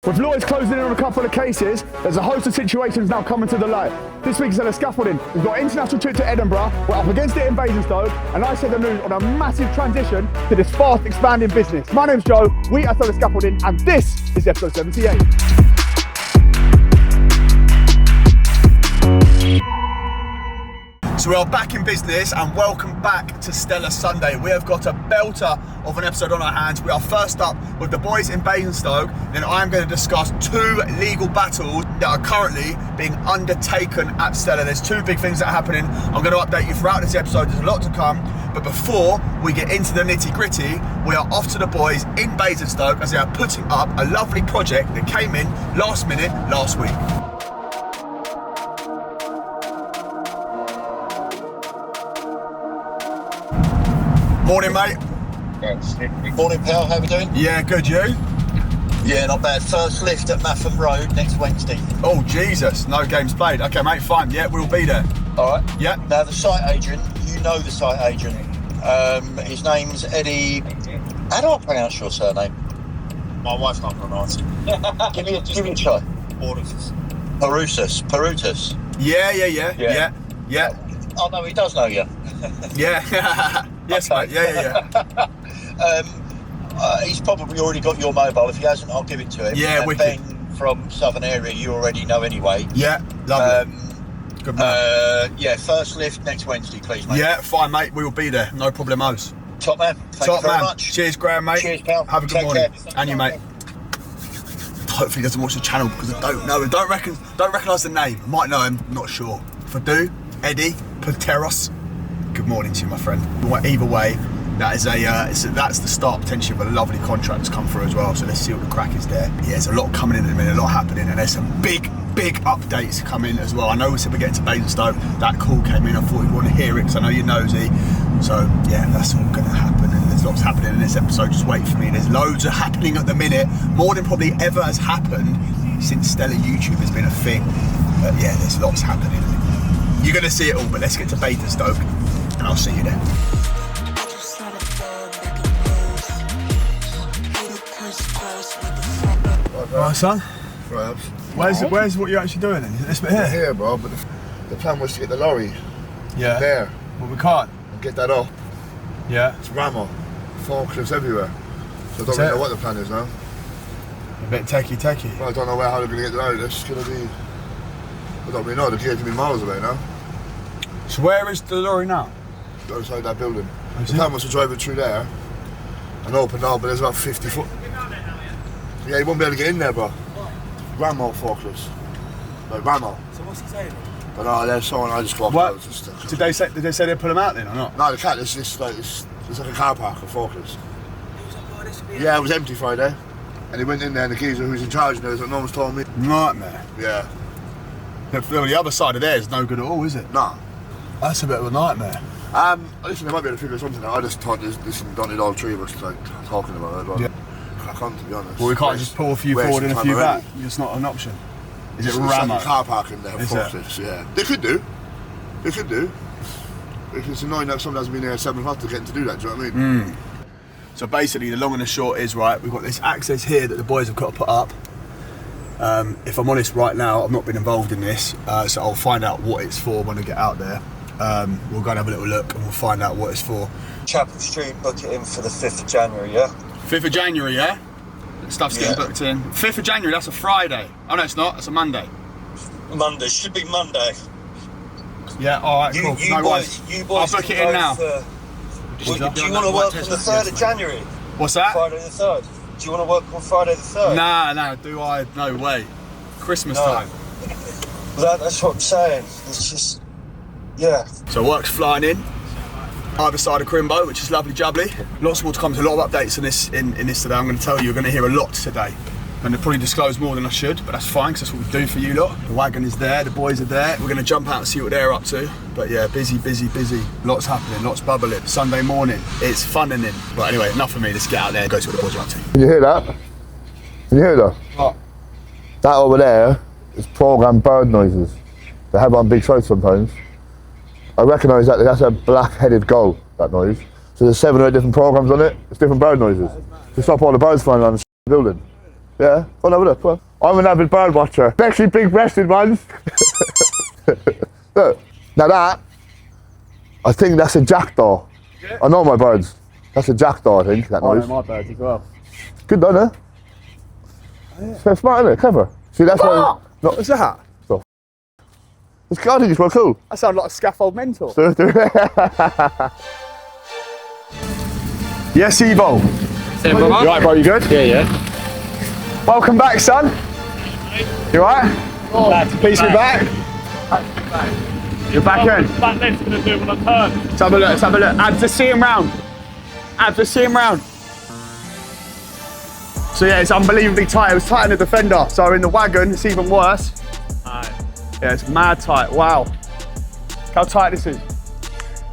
With lawyers closing in on a couple of cases, there's a host of situations now coming to the light. This week's at Scaffolding. We've got an international trip to Edinburgh. We're up against it in Basingstoke, and I set the news on a massive transition to this fast expanding business. My name's Joe, we are Scaffolding, and this is episode 78. So we are back in business, and welcome back to Stellar Sunday. We have got a belter of an episode on our hands. We are first up with the boys in Basingstoke, then I'm going to discuss two legal battles that are currently being undertaken at Stellar. There's two big things that are happening. I'm going to update you throughout this episode. There's a lot to come, but before we get into the nitty gritty, we are off to the boys in Basingstoke as they are putting up a lovely project that came in last minute last week. Morning, mate. Morning, pal. How we doing? Yeah, good. You? Yeah, not bad. First lift at Maffin Road next Wednesday. Oh, Jesus. No games played. Okay, mate, fine. Yeah, we'll be there. All right. Yeah. Now, the site agent, you know the site agent. His name's Eddie. How do I pronounce your surname? My wife's not pronouncing. Give me a try. Perutus. Yeah. Oh, no, he does know you. Yeah. Yes, okay. Mate. Yeah. He's probably already got your mobile. If he hasn't, I'll give it to him. Yeah, and wicked. Ben from Southern area, you already know anyway. Yeah, lovely. Good man. Yeah, first lift next Wednesday, please, mate. Yeah, fine, mate. We will be there. No problemos. Top man. Thank you very much. Cheers, Graham, mate. Cheers, pal. Have a good Take morning. care. And you, mate. Hopefully he doesn't watch the channel because I don't know him. Don't recognise the name. I might know him. I'm not sure. If I do, Eddie Pateros. Good morning to you, my friend. Either way, that is that's the start potentially of a lovely contract that's come through as well. So let's see what the crack is there. Yeah, there's a lot coming in at the minute, a lot happening, and there's some big updates coming as well. I know we said we're getting to Basingstoke. That call came in. I thought you'd want to hear it because I know you're nosy. So yeah, that's all going to happen, and there's lots happening in this episode. Just wait for me. There's loads of happening at the minute, more than probably ever has happened since Stellar YouTube has been a thing. But yeah, there's lots happening. You're going to see it all, but let's get to Basingstoke, and I'll see you there. Alright, son. Right. Where's what you're actually doing then? Is it this bit here? Here, bro, but the plan was to get the lorry there. But we can't. And get that off. Yeah. It's rammer. Forklifts everywhere. So I don't really know what the plan is now. A bit techie. Well, I don't know how they're going to get the lorry. That's going to be... I don't really know. The gear's going to be miles away now. So where is the lorry now? Outside that building. Is The it? plan was to drive it through there and open up, but there's about 50 foot. Yeah, you won't be able to get in there, bro. Rammo forklifts. Like Rammo. So what's he saying? But no, there's someone I just walked What? out. Did they say they'd put them out then or not? No, the cat is just like it's like a car park of forklifts. He was like, oh, this should be Yeah, it was empty Friday. And he went in there and the geezer who's in charge now was like, no one's told me. Nightmare. Yeah. The other side of there is no good at all, is it? Nah. That's a bit of a nightmare. Listen, they might be able to figure something out. I just thought this don't need all three of us like talking about it, but Yeah. I can't, to be honest. Well, we can't just pull a few forward and a few back. It's not an option. Is it It's Ramo? like a car park in there, Is forklifts, yeah. They could do. If it's annoying that someone hasn't been there at 7 o'clock to get them to do that, do you know what I mean? So basically, the long and the short is, right, we've got this access here that the boys have got to put up. If I'm honest, right now, I've not been involved in this, so I'll find out what it's for when I get out there. We'll go and have a little look and we'll find out what it's for. Chapel Street, book it in for the 5th of January, yeah? 5th of January, yeah? Stuff's getting booked in. 5th of January, that's a Friday. Oh no, it's not, it's a Monday. Monday, should be Monday. Yeah, alright, cool. No worries. You boys I'll book it in now. do you want to work on the 3rd of January? What's that? Friday the 3rd. Do you want to work on Friday the 3rd? Nah, do I? No way. Christmas No. time. That's what I'm saying. It's just, yeah. So work's flying in. Either side of Crimbo, which is lovely jubbly. Lots more to come. There's a lot of updates in this today. I'm going to tell you, you're going to hear a lot today. I'm going to probably disclose more than I should, but that's fine because that's what we do for you lot. The wagon is there, the boys are there. We're going to jump out and see what they're up to. But yeah, busy. Lots happening, lots bubbling. Sunday morning, it's funning in. But anyway, enough for me. Let's get out there and go see what the boys are up to. Can you hear that? Can you hear that? What? That over there is programmed bird noises. They have on big sites sometimes. I recognise that that's a black-headed gull, that noise. So there's 7 or 8 different programs on it. It's different bird noises to stop all the birds flying around the building. Yeah, go and have a look, come on. I'm an avid bird watcher, especially big breasted ones. Look, now that, I think that's a jackdaw. Yeah. I know my birds. That's a jackdaw, I think, that noise. I know my birds as well. Good done, eh? Yeah. So smart, isn't it? Clever. See, that's why... No, What's that? So, it's, I think it's well cool. That sounds like a scaffold mentor. Yes, Evo. You alright, bro? You good? Yeah. Welcome back, son. You alright? Please be back. You're back in. That left's going to do when I turn. Let's have a look, let's have a look. Abs, to see him round. Abs, to see him round. So yeah, it's unbelievably tight. It was tight in the Defender. So in the wagon, it's even worse. Yeah, it's mad tight. Wow. Look how tight this is.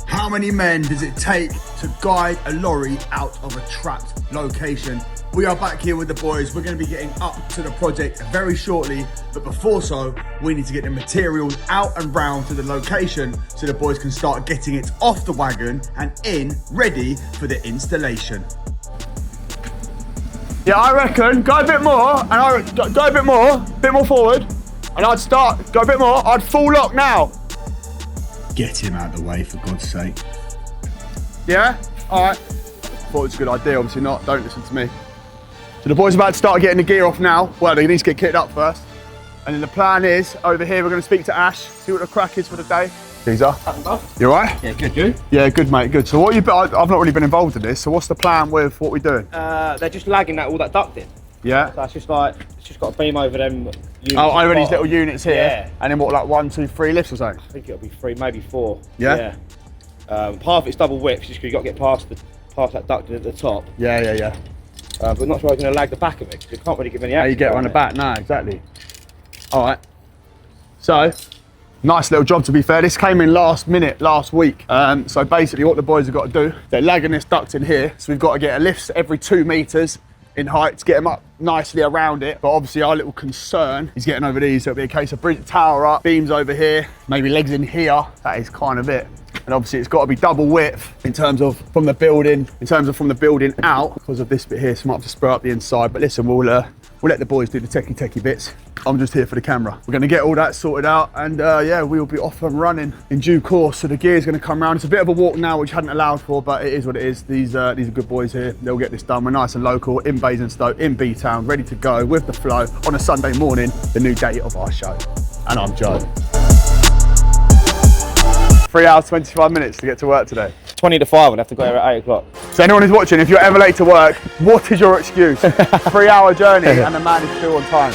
How many men does it take to guide a lorry out of a trapped location? We are back here with the boys. We're going to be getting up to the project very shortly, but before so, we need to get the materials out and round to the location so the boys can start getting it off the wagon and in, ready for the installation. Yeah, I reckon go a bit more, and go a bit more forward, and I'd start, go a bit more, I'd full lock now. Get him out of the way, for God's sake. Yeah? Alright. Thought it was a good idea, obviously not, don't listen to me. So the boys are about to start getting the gear off now. Well, they need to get kitted up first. And then the plan is, over here, we're going to speak to Ash, see what the crack is for the day. Geezer. You alright? Yeah, good, you? Yeah, good mate, good. So what I've not really been involved in this, so what's the plan with what we're doing? They're just lagging all that ducting. Yeah. So it's just like, it's just got a beam over them units. Oh, over these little units here? Yeah. And then what, like 1, 2, 3 lifts or something? I think it'll be 3, maybe 4. Yeah? Half of it's double width, just because you've got to get past that ducting at the top. Yeah. But I'm not sure I'm going to lag the back of it, because it can't really give any action. How you get on the back? No, exactly. Alright. So, nice little job to be fair. This came in last minute, last week. So basically what the boys have got to do, they're lagging this duct in here. So we've got to get a lift every 2 meters in height to get them up nicely around it. But obviously our little concern is getting over these. So it'll be a case of bridge tower up, beams over here, maybe legs in here. That is kind of it. And obviously it's got to be double width in terms of from the building out, because of this bit here, so I might have to spur up the inside. But listen, we'll let the boys do the techie bits. I'm just here for the camera. We're gonna get all that sorted out, and yeah, we'll be off and running in due course. So the gear's gonna come round. It's a bit of a walk now, which I hadn't allowed for, but it is what it is. These are good boys here. They'll get this done. We're nice and local, in Basingstoke, in B-Town, ready to go with the flow on a Sunday morning, the new date of our show. And I'm Joe. 3 hours, 25 minutes to get to work today. 20 to 5, we'll have to go here at 8 o'clock. So anyone who's watching, if you're ever late to work, what is your excuse? 3 hour journey and the man is still on time.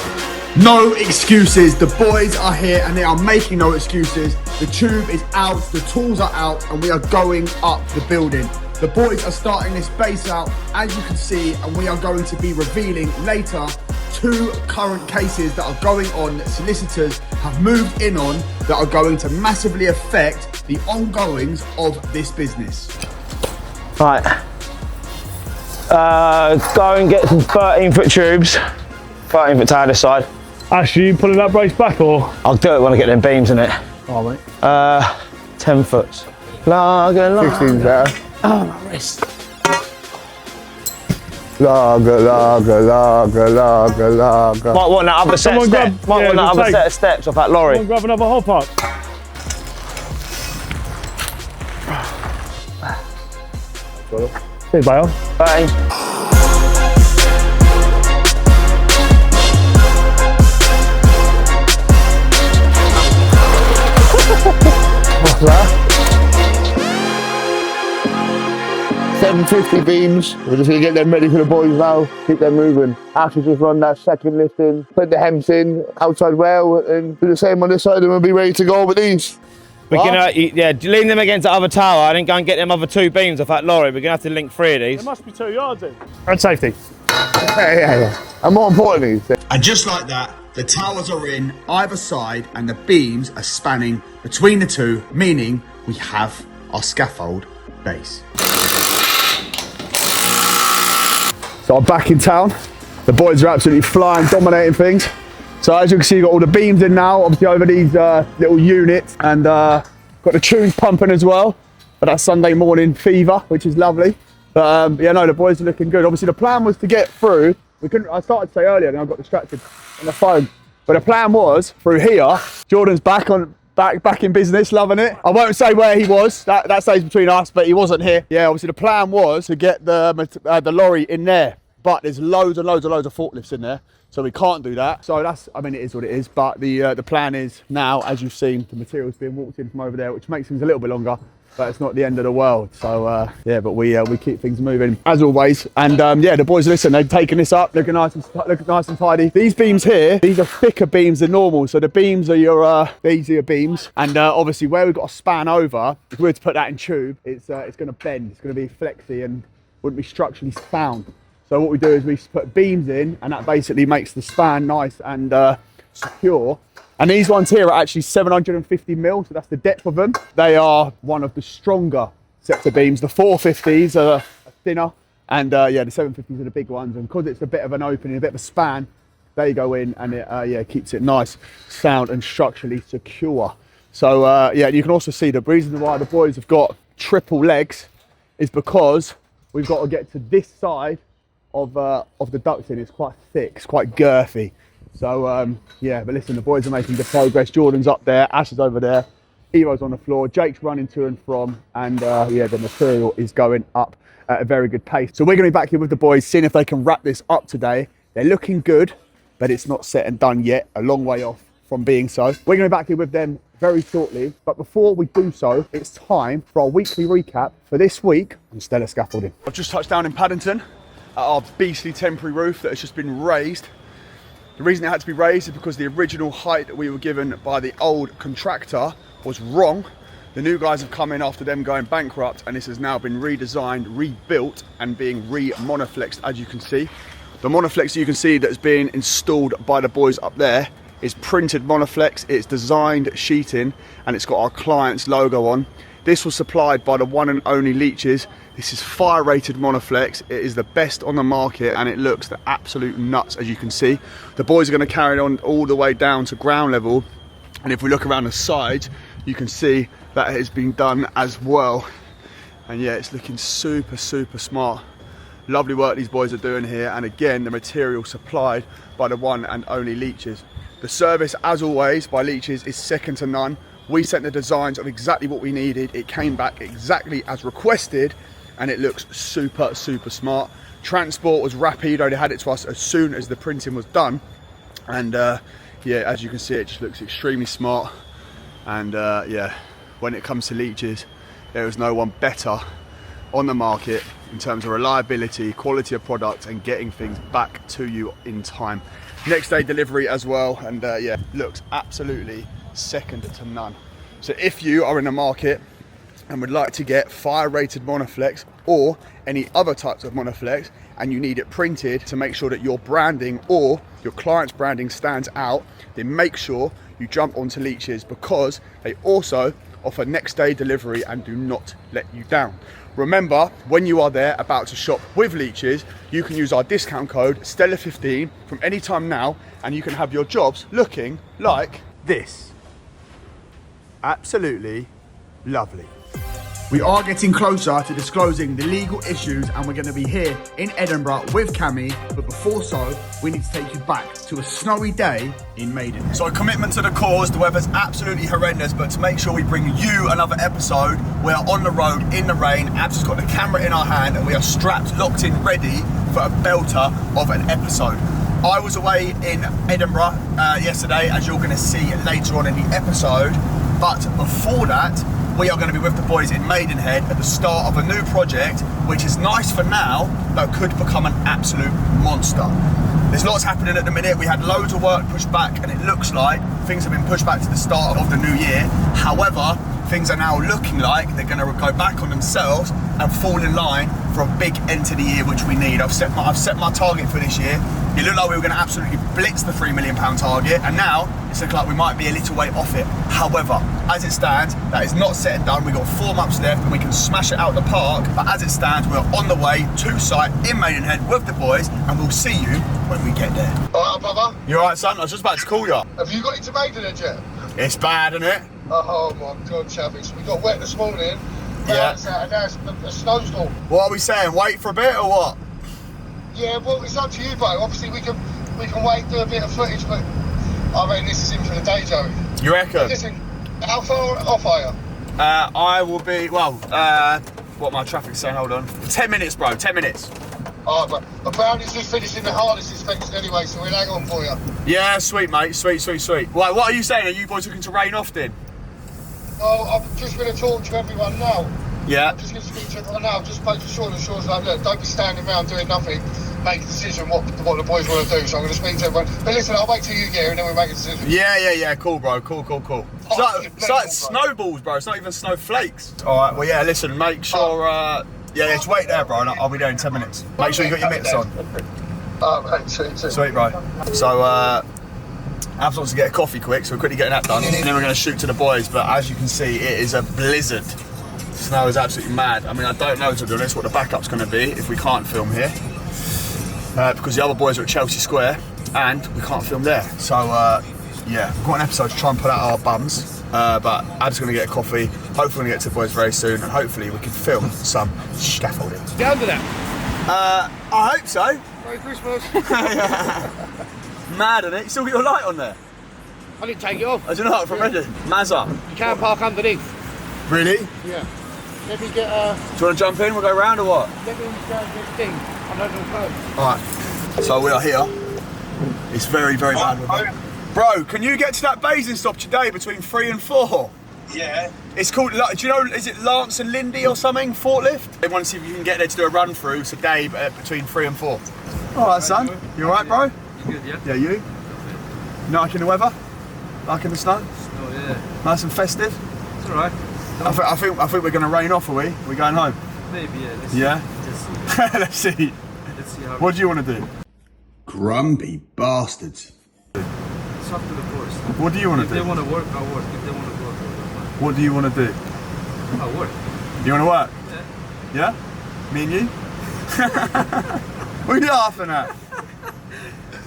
No excuses. The boys are here and they are making no excuses. The tube is out, the tools are out, and we are going up the building. The boys are starting this base out, as you can see, and we are going to be revealing later 2 current cases that are going on that solicitors have moved in on that are going to massively affect the ongoings of this business. Right. Go and get some 13-foot tubes. 13-foot tower this side. Ash, are you pulling that brace back or? I'll do it when I get them beams in it. Oh, mate. 10 foots. Lager. 16's better. Oh, my wrist. Lager. Might want that other set of steps. Might want that other set of steps off that lorry. Come on, grab another hole park. Cheers, Bale. Bye. What's that? 750 beams. We're just gonna get them ready for the boys now. Keep them moving. After just run that second lift in, put the hems in, outside well, and do the same on this side, and we'll be ready to go with these. We're gonna, lean them against the other tower and then go and get them other 2 beams off that lorry. We're gonna have to link 3 of these. There must be 2 yards in. And safety. Yeah. And more importantly, And just like that, the towers are in either side and the beams are spanning between the 2, meaning we have our scaffold base. So I'm back in town. The boys are absolutely flying, dominating things. So as you can see, you've got all the beams in now, obviously over these little units, and got the tunes pumping as well for that Sunday morning fever, which is lovely. But yeah, no, the boys are looking good. Obviously the plan was to get through We couldn't. I started to say earlier, and I got distracted on the phone. But the plan was through here. Jordan's back in business, loving it. I won't say where he was. That stays between us. But he wasn't here. Yeah, obviously the plan was to get the lorry in there. But there's loads and loads of forklifts in there, so we can't do that. So I mean, it is what it is. But the plan is now, as you've seen, the material's being walked in from over there, which makes things a little bit longer. But it's not the end of the world. So yeah, but we keep things moving as always. And yeah, the boys, listen, they've taken this up, looking nice and tidy. These beams here, these are thicker beams than normal. So the beams are these are your beams. And obviously where we've got a span over, if we were to put that in tube, it's going to bend. It's going to be flexy and wouldn't be structurally sound. So what we do is we put beams in, and that basically makes the span nice and secure. And these ones here are actually 750 mil, so that's the depth of them. They are one of the stronger sets of beams. The 450s are thinner, and yeah, the 750s are the big ones. And because it's a bit of an opening, a bit of a span, they go in, and it yeah, keeps it nice, sound, and structurally secure. So yeah, you can also see the reason why the boys have got triple legs is because we've got to get to this side of the ducting. It's quite thick, it's quite girthy. So yeah, but listen, the boys are making good progress. Jordan's up there, Ash is over there, Evo's on the floor, Jake's running to and from, and yeah, the material is going up at a very good pace. So we're going to be back here with the boys, seeing if they can wrap this up today. They're looking good, but it's not set and done yet, a long way off from being so. We're going to be back here with them very shortly, but before we do so, it's time for our weekly recap for this week on Stellar Scaffolding. I've just touched down in Paddington at our beastly temporary roof that has just been raised. The reason it had to be raised is because the original height that we were given by the old contractor was wrong. The new guys have come in after them going bankrupt, and this has now been redesigned, rebuilt, and being re-monoflexed, as you can see. The monoflex you can see that's being installed by the boys up there is printed monoflex. It's designed sheeting, and it's got our client's logo on. This was supplied by the one and only Leeches. This is fire rated monoflex. It is the best on the market, and it looks the absolute nuts, as you can see. The boys are going to carry on all the way down to ground level, and if we look around the sides, you can see that has been done as well. And yeah, it's looking super smart. Lovely work these boys are doing here, and again, the material supplied by the one and only Leeches. The service, as always, by Leeches is second to none. We sent the designs of exactly what we needed. It came back exactly as requested, and it looks super smart. Transport was rapid. They had it to us as soon as the printing was done, and yeah, as you can see, it just looks extremely smart. And yeah, when it comes to Leeches, there is no one better on the market in terms of reliability, quality of product, and getting things back to you in time. Next day delivery as well, and yeah, looks absolutely second to none. So if you are in the market and would like to get fire rated monoflex or any other types of monoflex, and you need it printed to make sure that your branding or your client's branding stands out, then make sure you jump onto Leeches, because they also offer next day delivery and do not let you down. Remember, when you are there about to shop with Leeches, you can use our discount code STELLAR15 from any time now, and you can have your jobs looking like this. Absolutely lovely. We are getting closer to disclosing the legal issues, and we're going to be here in Edinburgh with Cammy. But before so, we need to take you back to a snowy day in Maidenhead. So a commitment to the cause. The weather's absolutely horrendous, but to make sure we bring you another episode, we are on the road in the rain. Abs has got the camera in our hand, and we are strapped, locked in, ready for a belter of an episode. I was away in Edinburgh yesterday, as you're going to see later on in the episode. But before that, we are going to be with the boys in Maidenhead at the start of a new project, which is nice for now, but could become an absolute monster. There's lots happening at the minute. We had loads of work pushed back, and it looks like things have been pushed back to the start of the new year. However, things are now looking like they're going to go back on themselves and fall in line for a big end to the year, which we need. I've set my target for this year. It looked like we were going to absolutely blitz the £3 million target, and now it's looking like we might be a little way off it. However, as it stands, that is not set and done. We've got 4 months left, and we can smash it out the park. But as it stands, we're on the way to site in Maidenhead with the boys, and we'll see you when we get there. All right, brother. You all right, son? I was just about to call you. Have you got into Maidenhead yet? It's bad, isn't it? Oh my God, Chavis. We got wet this morning. Yeah. And now it's a snowstorm. What are we saying? Wait for a bit or what? Yeah, well, it's up to you, bro. Obviously, we can wait, do a bit of footage, but I reckon this is in for the day, Joey. You reckon? Listen, how far off are you? I will be, well, what my traffic's saying, hold on. 10 minutes, bro, 10 minutes. Alright, bro. The Brownie's just finishing the hardest inspection anyway, so we'll hang on for you. Yeah, sweet, mate, sweet. Well, what are you saying? Are you boys looking to rain off then? Oh, I'm just going to talk to everyone now. Yeah. I'm just going to speak to everyone now. Just spoke to Sean, and Sean's like, look, don't be standing around doing nothing. Make a decision what the boys want to do. So I'm going to speak to everyone. But listen, I'll wait till you get here and then we'll make a decision. Yeah, cool, bro, cool. It's like snowballs, bro, it's not even snowflakes. Alright, well, yeah, listen, make sure, yeah, just wait there, bro, and I'll be there in 10 minutes. Make sure you got your mitts on. Mate, sweet. Sweet, bro. So, Abs wants to get a coffee quick, so we're quickly getting that done. And then we're going to shoot to the boys, but as you can see, it is a blizzard. Snow is absolutely mad. I mean, I don't know, to be honest, what the backup's going to be if we can't film here. Because the other boys are at Chelsea Square, and we can't film there. So, yeah, we've got an episode to try and put out our bums. But Ab's going to get a coffee. Hopefully we're going to get to the boys very soon, and hopefully we can film some scaffolding. Get under that. I hope so. Merry Christmas. Mad, isn't it? You still got your light on there? I didn't take it off. I don't know, from Reddit. Mazza. You can park underneath. Really? Yeah. Let me get Do you want to jump in? We'll go round or what? Let me get this thing. I don't know. Alright. So we are here. It's very, very bad weather. Bro, can you get to that Basingstoke today between 3 and 4? Yeah. It's called, do you know, is it Lance and Lindy or something? Forklift? They want to see if you can get there to do a run through today between 3 and 4. Alright, son. You alright, bro? You good, yeah? Yeah, you? You liking the weather? Liking the snow? Oh, yeah. Nice and festive? It's alright. I think we're going to rain off, are we? We're going home? Maybe, yeah. Let's see. Let's see. Let's see how What do you want to do? Grumpy bastards. it's up to the boys. What do you want to If do? they want to work, I'll work. If they want to work, What do you want to do? I'll work. You want to work? Yeah. Yeah? Me and you? What are you laughing at?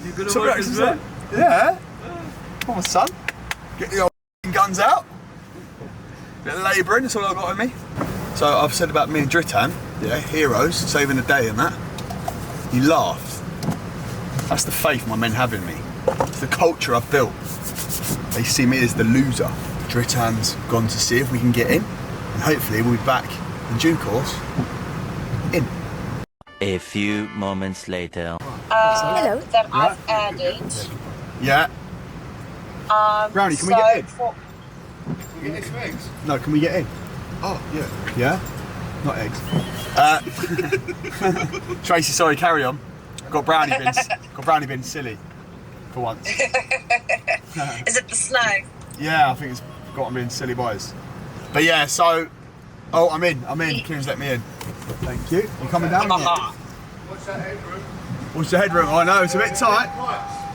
You gonna Some work reactions as well? there? Yeah. Come on, son. Get the old guns out. Bit of labouring, that's all I've got with me. So I've said about me and Dritan, yeah, heroes, saving the day and that. You laughed. That's the faith my men have in me. It's the culture I've built. They see me as the loser. Dritan's gone to see if we can get in, and hopefully we'll be back in due course. In. A few moments later. Hello. That I've added. Yeah. Brownie, can we get in? We get some eggs. No, can we get in? Oh, yeah. Yeah? Not eggs. Tracy, sorry, carry on. Got brownie bins silly for once. Is it the snow? Yeah, I think it's gotten being silly boys. But yeah, so I'm in. Kieran's let me in. Thank you. You coming down? What's that headroom? What's the headroom? I know, it's a bit tight.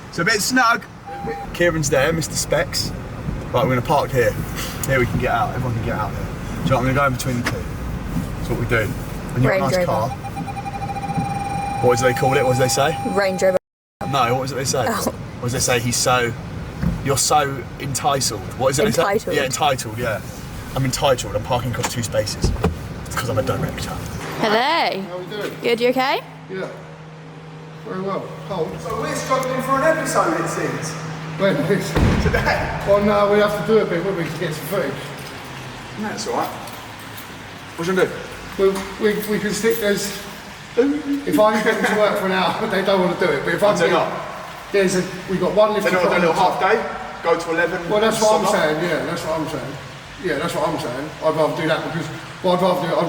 It's a bit snug. Kieran's there, Mr. Specs. Right, we're gonna park here. Here we can get out. Everyone can get out there. Do you know what? I'm gonna go in between the two. That's what we do. When you've got a nice car. What do they call it? What do they say? Range Rover. No, what was it they say? Oh. What does they say? You're so entitled. What is it Entitled. they say? Yeah, entitled, yeah. I'm entitled. I'm parking across 2 spaces. It's because I'm a director. Hello. How are we doing? Good, you okay? Yeah. Very well. Cold. So we're struggling for an episode, it seems. When is Today? Well, no, we have to do a bit, won't we, to get some footage. No, it's alright. What you gonna do? We can stick those. If I can get them to work for an hour, they don't want to do it. But if I They're can, not. we've got one lift. They're not a little half day, go to 11. Well, that's what I'm stop. saying. Yeah, that's what I'm saying. Yeah, that's what I'm saying. I'd rather do that because I'd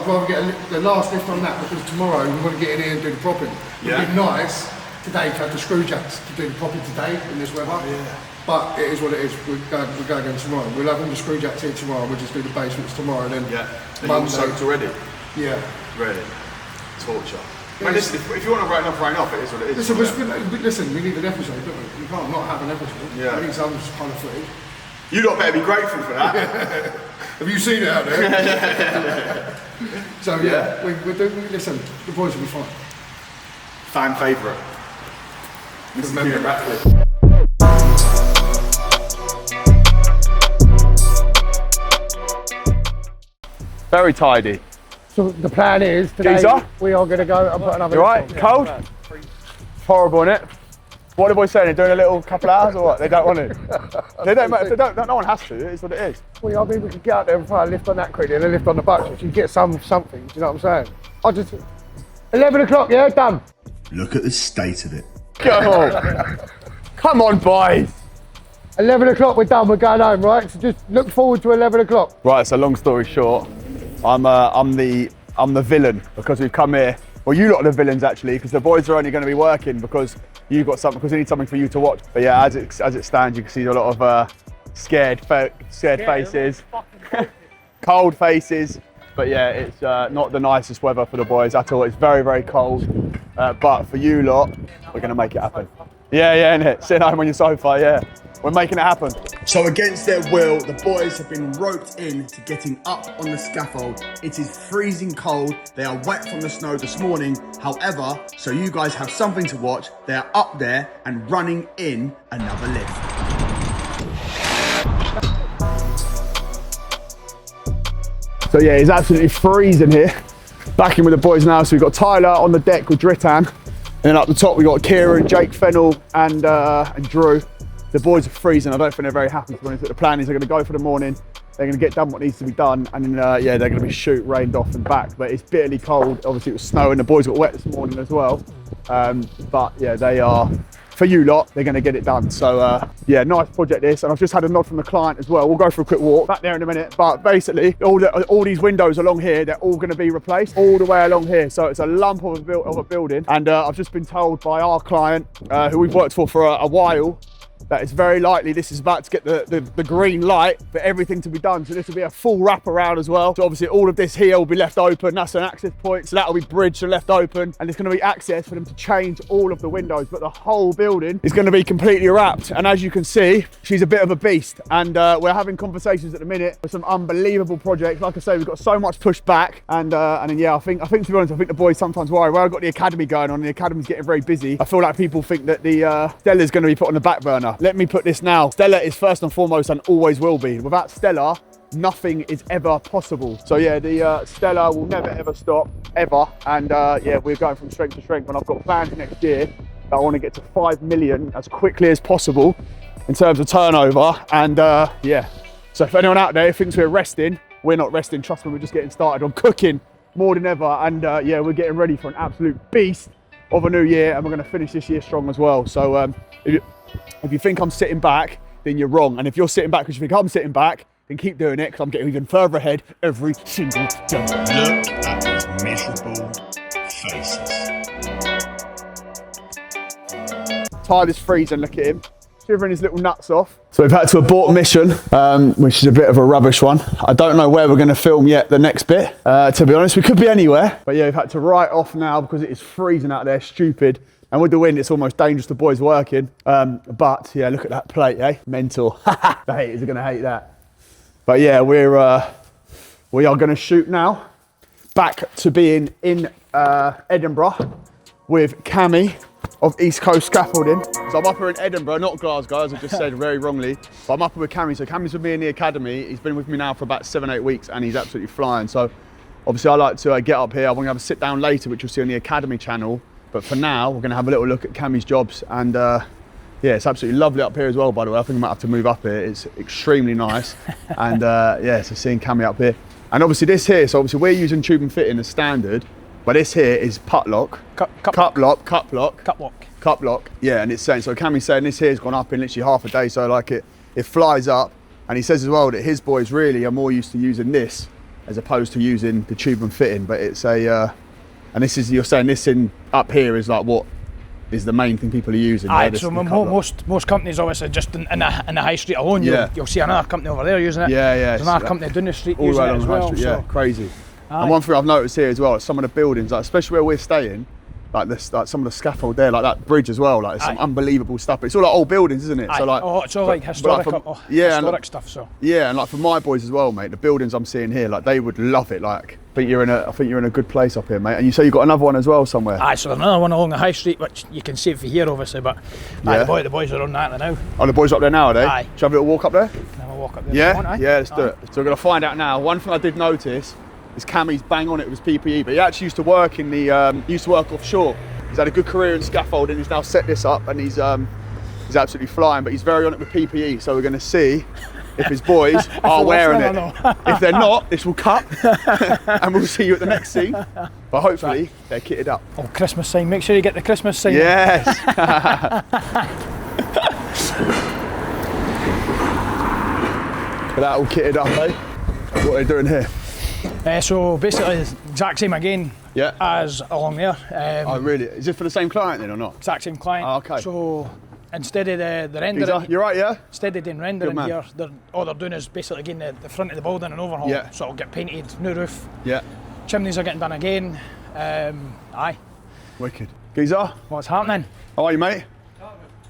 rather get the last lift on that because tomorrow we want to get in here and do the propping. Yeah. It'd be nice today to have the screw jacks to do the propping today in this weather. Yeah. But it is what it is. We're going again tomorrow. We'll have all the screw jacks here tomorrow. We'll just do the basements tomorrow and then Yeah. Are you all Monday. soaked already? Yeah. Ready. Torture. I mean, listen, if you want to rain off, it is what it is. Listen, we need an episode, don't we? We can't not have an episode. Yeah. We need some kind of footage. You lot better be grateful for that. Have you seen it out there? So yeah, listen, the boys will be fine. Fan favourite. Mr. Kieran Ratcliffe. Very tidy. So the plan is today Geezer? we are going to go and put another. You alright? Cold? Horrible, innit? What are the boys saying? They're doing a little couple hours or what? They don't want to. They don't. They don't. No one has to. It is what it is. Well, I mean, we could get out there and try and lift on that crate and then lift on the boat. So you can get something. Do you know what I'm saying? I just 11 o'clock. Yeah, done. Look at the state of it. Come on, boys. 11 o'clock. We're done. We're going home, right? So just look forward to 11 o'clock. Right. So long story short, I'm the villain because we've come here. Well, you lot are the villains actually, because the boys are only going to be working because you've got something, because they need something for you to watch. But yeah, as it stands, you can see a lot of scared faces, cold faces. But yeah, it's not the nicest weather for the boys at all. It's very, very cold. But for you lot, we're going to make it happen. Yeah, innit? Sitting home on your sofa, yeah. We're making it happen. So against their will, the boys have been roped in to getting up on the scaffold. It is freezing cold. They are wet from the snow this morning. However, so you guys have something to watch, they are up there and running in another lift. So yeah, it's absolutely freezing here. Back in with the boys now. So we've got Tyler on the deck with Dritan. And then up the top, we've got Kieran, Jake Fennell and Drew. The boys are freezing. I don't think they're very happy, to be honest. The plan is they're going to go for the morning. They're going to get done what needs to be done. And then, yeah, they're going to be rained off and back. But it's bitterly cold. Obviously, it was snowing. The boys got wet this morning as well. But yeah, they are, for you lot, they're going to get it done. So yeah, nice project this. And I've just had a nod from the client as well. We'll go for a quick walk back there in a minute. But basically, all these windows along here, they're all going to be replaced all the way along here. So it's a lump of a building. And I've just been told by our client, who we've worked for a while, that it's very likely this is about to get the green light for everything to be done. So this will be a full wraparound as well. So obviously all of this here will be left open. That's an access point. So that'll be bridged and left open. And it's going to be access for them to change all of the windows. But the whole building is going to be completely wrapped. And as you can see, she's a bit of a beast. And we're having conversations at the minute for some unbelievable projects. Like I say, we've got so much pushed back. And then yeah, I think to be honest, I think the boys sometimes worry. Well, I've got the academy going on. The academy's getting very busy. I feel like people think that the Stella's going to be put on the back burner. Let me put this now. Stella is first and foremost and always will be. Without Stella, nothing is ever possible. So yeah, the Stella will never ever stop, ever. And yeah, we're going from strength to strength. And I've got plans next year that I want to get to 5 million as quickly as possible in terms of turnover. And yeah, so if anyone out there thinks we're resting, we're not resting. Trust me, we're just getting started on cooking more than ever. And yeah, we're getting ready for an absolute beast of a new year. And we're going to finish this year strong as well. So if you think I'm sitting back, then you're wrong. And if you're sitting back because you think I'm sitting back, then keep doing it, because I'm getting even further ahead every single day. Look at those miserable faces. Tyler's freezing, look at him. Shivering his little nuts off. So we've had to abort mission, which is a bit of a rubbish one. I don't know where we're going to film yet the next bit. To be honest, we could be anywhere. But yeah, we've had to write off now because it is freezing out there, stupid. And with the wind, it's almost dangerous to boys working. But yeah, look at that plate, eh? Mental. The haters are going to hate that. But yeah, we are going to shoot now. Back to being in Edinburgh with Cammy of East Coast Scaffolding. So I'm up here in Edinburgh, not Glasgow, as I just said very wrongly. But I'm up here with Cammy. So Cammy's with me in the academy. He's been with me now for about 7-8 weeks and he's absolutely flying. So obviously I like to get up here. I'm going to have a sit down later, which you'll see on the academy channel. But for now, we're going to have a little look at Cammy's jobs. And yeah, it's absolutely lovely up here as well, by the way. I think I might have to move up here. It's extremely nice. And yeah, so seeing Cammy up here. And obviously this here, so obviously we're using tube and fitting as standard. But this here is putt lock, cup lock. Yeah, and it's saying, so Cammy's saying this here's gone up in literally half a day. So like it flies up. And he says as well that his boys really are more used to using this as opposed to using the tube and fitting. But it's a, and this is, you're saying this in up here is like what is the main thing people are using? Aye, so most companies obviously just in the high street alone, yeah. you'll see another company over there using it. Yeah. There's another company down the street using it as well. Street, yeah, so. crazy. Aye. And one thing I've noticed here as well, is some of the buildings, like especially where we're staying, like this, like some of the scaffold there, like that bridge as well, like it's some unbelievable stuff. But it's all like old buildings, isn't it? Aye. So like, it's all like historic, historic stuff. So yeah, and like for my boys as well, mate, the buildings I'm seeing here, like they would love it. Like I think you're in a good place up here, mate. And you say you've got another one as well somewhere. Aye, so there's another one along the high street, which you can see from here, obviously. But yeah. The boys are on that now. Oh, the boys are up there now, are they? Aye. Shall we have a little walk up there? Have a walk up there. Yeah, let's do it. So we're gonna find out now. One thing I did notice is Cammy's bang on it with his PPE, but he actually used to work in the used to work offshore. He's had a good career in scaffolding. He's now set this up, and he's absolutely flying. But he's very on it with PPE, so we're going to see if his boys are wearing it. If they're not, this will cut, and we'll see you at the next scene. But hopefully they're kitted up. Oh, Christmas sign. Make sure you get the Christmas sign. Yes. Look at that all kitted up, eh? What are they doing here? So basically, exact same again Yeah. as along there. Oh, really? Is it for the same client then or not? Exact same client. Oh, okay. So instead of the Geezer, rendering, you're right, yeah? instead of doing rendering man. here, all they're doing is basically getting the front of the building and overhaul. Yeah. So it'll get painted, new roof. Yeah. Chimneys are getting done again. Aye. Wicked. Geezer, What's happening? how are you, mate?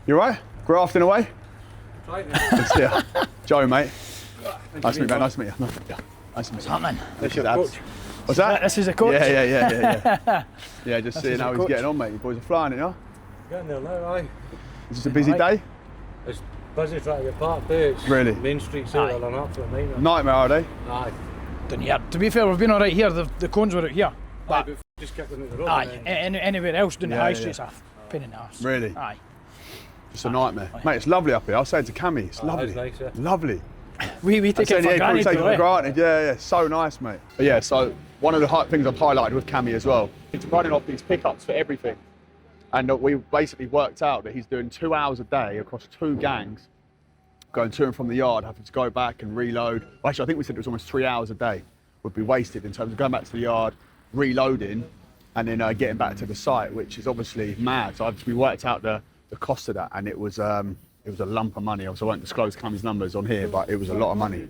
You right? Grafting away? Good to see you. Joe, mate. Nice to meet you, mate. Nice to meet you. Nice to meet you. Nice to meet you. What's happening? This is Abs. What's that? This is a coach. Yeah. Yeah, just This seeing is how a he's coach. getting on, mate. You boys are flying, you know? Getting there now, aye. Is this a busy Right. day? It's busy trying to get parked there. It's Really? Main Street sale and up for a nightmare. Nightmare, are they? Aye. Done here. To be fair, we've been all right here. The cones were out here. Aye, but just kicked them out the road. Aye. and then- Anywhere else down the Yeah, high yeah. streets, a pain in the arse. Really? Aye. It's a nightmare. Mate, it's lovely up here. I was saying to Cammy, it's Aye, lovely. it's nice, yeah. Lovely. We take it for Probably granted. take it though, for eh? granted. Yeah, so nice, mate. But yeah, so one of the things I've highlighted with Cammy as well, he's running off these pickups for everything. And we basically worked out that he's doing 2 hours a day across 2 gangs, going to and from the yard, having to go back and reload. Well, actually, I think we said it was almost 3 hours a day would be wasted in terms of going back to the yard, reloading, and then getting back to the site, which is obviously mad. So we worked out the cost of that, and it was a lump of money. Obviously, I won't disclose Cammy's numbers on here, but it was a lot of money,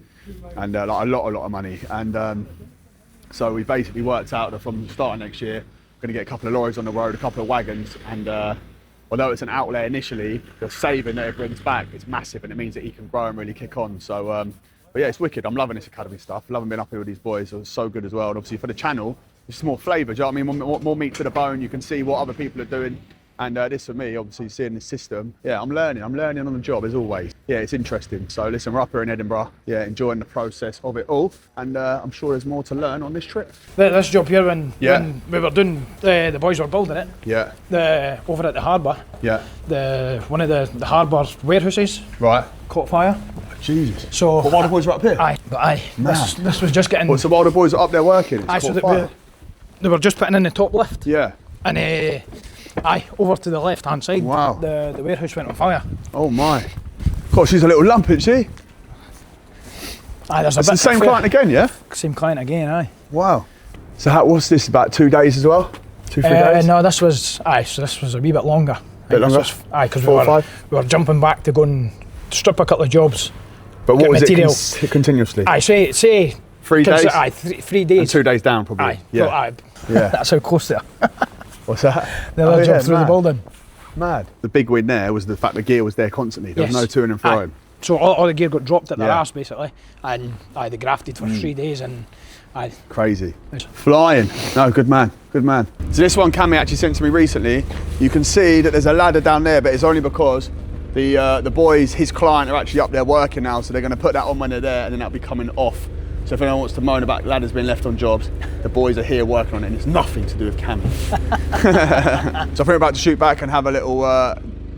and like a lot of money. And so we basically worked out that from the start of next year, we're going to get a couple of lorries on the road, a couple of wagons, and although it's an outlay initially, the saving that it brings back is massive, and it means that he can grow and really kick on. So, but yeah, it's wicked. I'm loving this academy stuff. Loving being up here with these boys. It was so good as well. And obviously for the channel, it's more flavour. Do you know what I mean? More meat to the bone. You can see what other people are doing. And this for me, obviously seeing this system, yeah, I'm learning on the job as always. Yeah, it's interesting. So listen, we're up here in Edinburgh, yeah, enjoying the process of it all. And I'm sure there's more to learn on this trip. This job here, when we were doing, the boys were building it, Yeah, over at the harbour, yeah, one of the harbour warehouses right. caught fire. Jesus. So But while the boys were up here? Aye, but aye, this was just getting. Well, so while the boys are up there working, it's Aye, so caught fire. they were just putting in the top lift. Yeah. And aye, over to the left hand side, Wow. the warehouse went on fire. Oh my. God, she's a little lump, isn't she? Aye, there's a It's bit the same of client again, yeah? Same client again, aye. Wow. So what's this, about 2 days as well? 2-3 days? No, this was a wee bit longer. Bit longer? Because 4 or 5? we were jumping back to go and strip a couple of jobs. But what get was material. it continuously? Aye, say 3 days? Aye, 3 days. And 2 days down, probably. Aye, Yeah. well, aye. Yeah. That's how close they are. What's that? They were jumping through the mad. building. Mad. The big win there was the fact the gear was there constantly. There was no to and fro. Aye. So all the gear got dropped at their Yeah. arse basically, and they grafted for 3 days, and Crazy. Flying. No, good man. Good man. So this one Cammy actually sent to me recently. You can see that there's a ladder down there, but it's only because the boys, his client, are actually up there working now, so they're going to put that on when they're there, and then that'll be coming off. So if anyone wants to moan about ladders being left on jobs, the boys are here working on it, and it's nothing to do with Cammy. So I think we're about to shoot back and have a little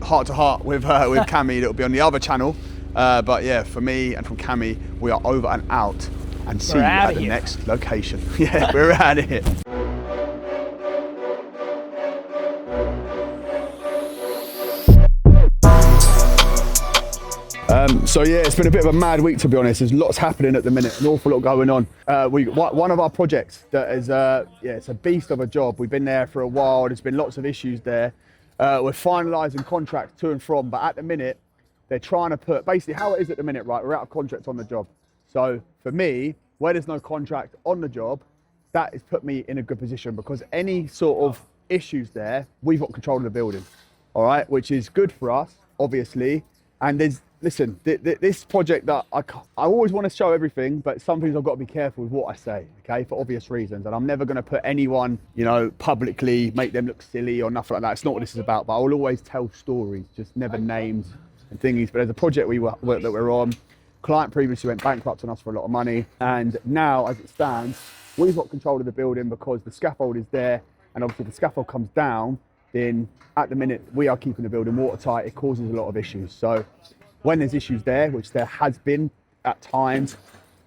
heart-to-heart with Cammy that'll be on the other channel. But yeah, for me and from Cammy, we are over and out, and see you at the next location. Yeah, we're out of here. So yeah, it's been a bit of a mad week, to be honest. There's lots happening at the minute, an awful lot going on. One of our projects that is, it's a beast of a job. We've been there for a while. There's been lots of issues there. We're finalising contracts to and from, but at the minute, they're trying to put, basically how it is at the minute, right, we're out of contract on the job. So for me, where there's no contract on the job, that has put me in a good position, because any sort of issues there, we've got control of the building, all right, which is good for us, obviously. And listen, this project that I always want to show everything, but some things I've got to be careful with what I say, okay, for obvious reasons. And I'm never going to put anyone, publicly, make them look silly or nothing like that. It's not what this is about, but I will always tell stories, just never names and thingies. But there's a project that we're on. Client previously went bankrupt on us for a lot of money. And now, as it stands, we've got control of the building because the scaffold is there. And obviously the scaffold comes down, then at the minute we are keeping the building watertight. It causes a lot of issues. So when there's issues there, which there has been at times,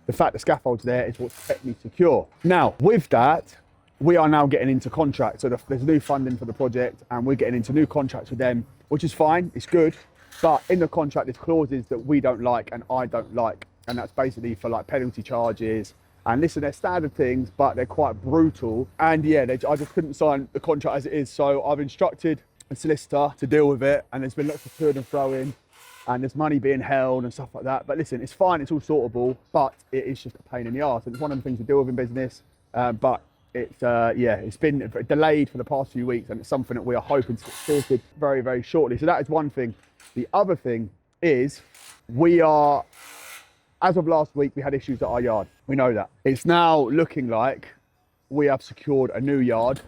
the fact the scaffold's there is what's kept me secure. Now, with that, we are now getting into contracts. So there's new funding for the project and we're getting into new contracts with them, which is fine, it's good. But in the contract, there's clauses that we don't like and I don't like. And that's basically for like penalty charges. And listen, they're standard things, but they're quite brutal. And yeah, I just couldn't sign the contract as it is. So I've instructed a solicitor to deal with it. And there's been lots of to and fro in. And there's money being held and stuff like that. But listen, it's fine, it's all sortable, but it is just a pain in the arse. And it's one of the things we deal with in business. But it's, yeah, it's been delayed for the past few weeks and it's something that we are hoping to get sorted very, very shortly. So that is one thing. The other thing is we are, as of last week, we had issues at our yard. We know that. It's now looking like we have secured a new yard,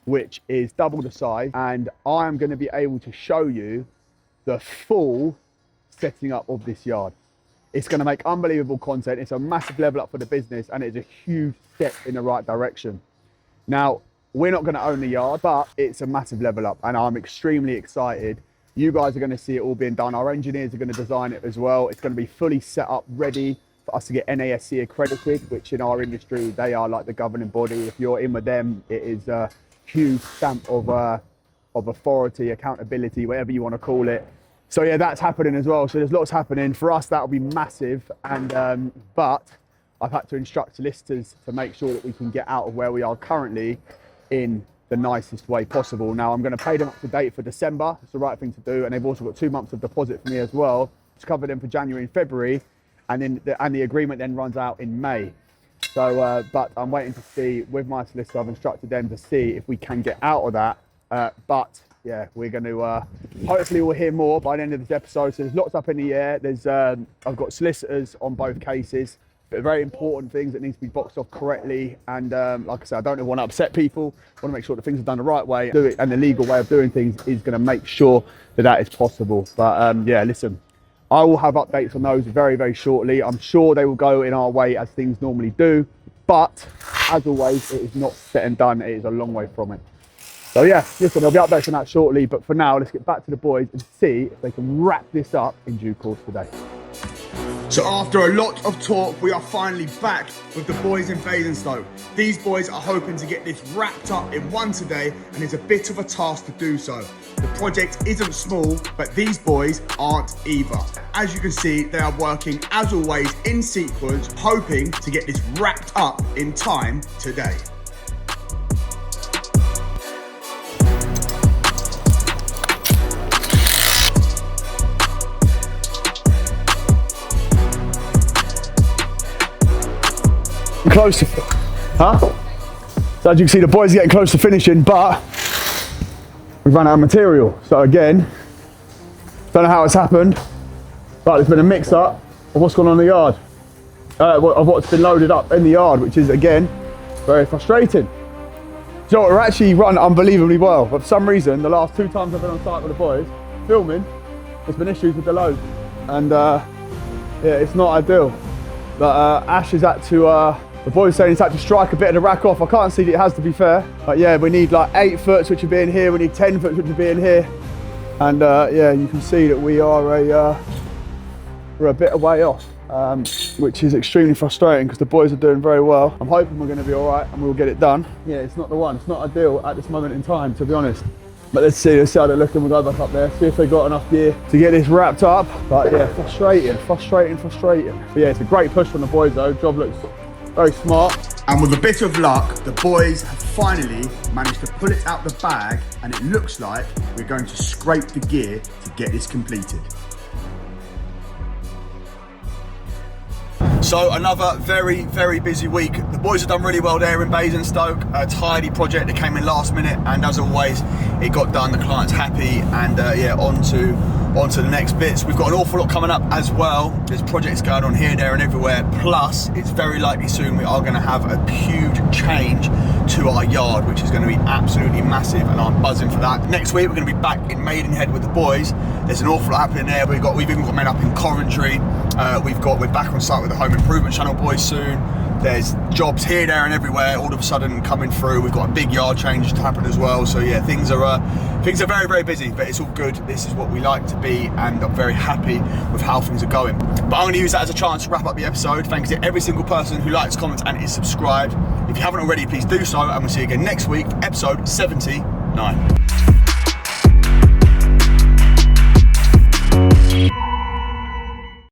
which is double the size. And I am going to be able to show you the full setting up of this yard. It's going to make unbelievable content. It's a massive level up for the business and it's a huge step in the right direction. Now, we're not going to own the yard, but it's a massive level up and I'm extremely excited. You guys are going to see it all being done. Our engineers are going to design it as well. It's going to be fully set up, ready for us to get NASC accredited, which in our industry, they are like the governing body. If you're in with them, it is a huge stamp of authority, accountability, whatever you want to call it. So yeah, that's happening as well. So there's lots happening. For us, that'll be massive. And but I've had to instruct solicitors to make sure that we can get out of where we are currently in the nicest way possible. Now I'm going to pay them up to date for December. It's the right thing to do. And they've also got 2 months of deposit for me as well to cover them for January and February. And then the agreement then runs out in May. So, but I'm waiting to see with my solicitor, I've instructed them to see if we can get out of that. But yeah, we're going to, hopefully we'll hear more by the end of this episode. So there's lots up in the air. There's, I've got solicitors on both cases, but very important things that need to be boxed off correctly. And like I said, I don't want to upset people. I want to make sure that things are done the right way. Do it, and the legal way of doing things is going to make sure that that is possible. But yeah, listen, I will have updates on those very, very shortly. I'm sure they will go in our way as things normally do. But as always, it is not set and done. It is a long way from it. So yeah, listen, there'll be updates on that shortly, but for now, let's get back to the boys and see if they can wrap this up in due course today. So after a lot of talk, we are finally back with the boys in Basingstoke. These boys are hoping to get this wrapped up in one today, and it's a bit of a task to do so. The project isn't small, but these boys aren't either. As you can see, they are working, as always, in sequence, hoping to get this wrapped up in time today. Close to, so as you can see, the boys are getting close to finishing, but we've run out of material. So again, don't know how it's happened, but there's been a mix up of what's gone on in the yard, of what's been loaded up in the yard, which is again very frustrating. So we're actually run unbelievably well, but for some reason, the last 2 times I've been on site with the boys filming, there's been issues with the load, and yeah, it's not ideal. But Ash is had to. The boys saying he's had to strike a bit of the rack off. I can't see that it has, to be fair. But yeah, we need like 8 foot, which would be in here. We need 10 foot, which would be in here. And yeah, you can see that we are we're a bit away off, which is extremely frustrating because the boys are doing very well. I'm hoping we're going to be all right and we'll get it done. Yeah, it's not the one. It's not ideal at this moment in time, to be honest. But let's see how they're looking. We'll go back up there, see if they've got enough gear to get this wrapped up. But yeah, frustrating. But yeah, it's a great push from the boys though. Job looks very smart. And with a bit of luck, the boys have finally managed to pull it out the bag, and it looks like we're going to scrape the gear to get this completed. So another very, very busy week. The boys have done really well there in Basingstoke. A tidy project that came in last minute, and as always, it got done. The client's happy, and yeah, on to the next bits. We've got an awful lot coming up as well. There's projects going on here, there, and everywhere. Plus, it's very likely soon we are going to have a huge change to our yard, which is going to be absolutely massive, and I'm buzzing for that. Next week, we're going to be back in Maidenhead with the boys. There's an awful lot happening there. We've even got men up in Coventry. We're back on site with the Home Improvement Channel boys soon. There's jobs here, there and everywhere all of a sudden coming through. We've got a big yard change to happen as well. So yeah, things are very, very busy, but it's all good. This is what we like to be, and I'm very happy with how things are going. But I'm going to use that as a chance to wrap up the episode. Thanks to every single person who likes, comments and is subscribed. If you haven't already, please do so, and we'll see you again next week, episode 79.